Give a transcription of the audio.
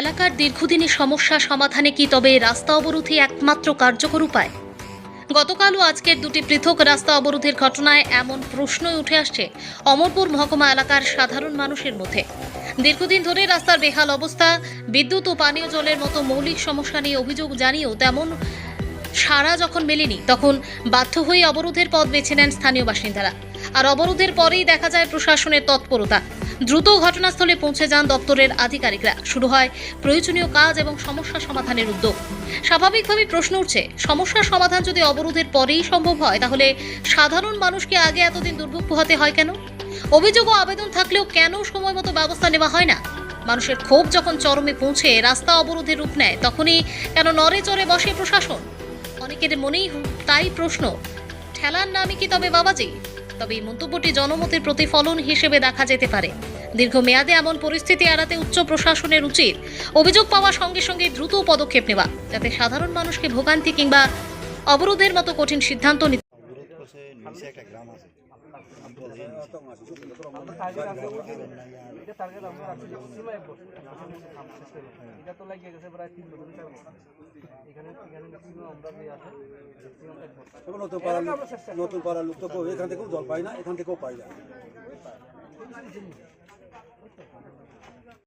এলাকার দীর্ঘদিনের সমস্যা সমাধানে কি তবে রাস্তা অবরোধই একমাত্র কার্যকর উপায়? গতকাল ও আজকের দুটি পৃথক রাস্তা অবরোধের ঘটনায় এমন প্রশ্নই উঠে আসছে অমরপুর মহকুমা এলাকার সাধারণ মানুষের মধ্যে। দীর্ঘদিন ধরে রাস্তার বেহাল অবস্থা, বিদ্যুৎ ও পানীয় জলের মতো মৌলিক সমস্যা নিয়ে অভিযোগ জানিয়েও তেমন সাড়া যখন মেলেনি, তখন বাধ্য হয়ে অবরোধের পথ বেছে নেন স্থানীয় বাসিন্দারা। আর অবরোধের পরেই দেখা যায় প্রশাসনের তৎপরতা। দ্রুত ঘটনাস্থলে পৌঁছে যান দপ্তরের আধিকারিকরা। শুরু হয় প্রয়োজনীয় কাজ এবং সমস্যা সমাধানের উদ্যোগ। স্বাভাবিকভাবেই প্রশ্ন উঠছে, সমস্যার সমাধান যদি অবরোধের পরেই সম্ভব হয়, তাহলে সাধারণ মানুষকে আগে এতদিন দুর্ভোগ পোহাতে হয় কেন? অভিযোগ ও আবেদন থাকলেও কেন সময় মতো ব্যবস্থা নেওয়া হয় না? মানুষের ক্ষোভ যখন চরমে পৌঁছে রাস্তা অবরোধের রূপ নেয়, তখনই কেন নড়ে চড়ে বসে প্রশাসন? অনেকের মনেই তাই প্রশ্ন, ঠেলার নামই কি তবে বাবাজি? তবে এই মন্তব্যটি জনমতের প্রতিফলন হিসেবে দেখা যেতে পারে। দীর্ঘমেয়াদে এমন পরিস্থিতি এড়াতে উচ্চ প্রশাসনের উচিত অভিযোগ পাওয়ার সঙ্গে সঙ্গে দ্রুত পদক্ষেপ নেওয়া, যাতে সাধারণ মানুষকে ভোগান্তি কিংবা অবরোধের মতো কঠিন সিদ্ধান্ত নিতে। নতুন পাড়ার লোক তো এখান থেকেও জল পাই না, এখান থেকেও পাই না।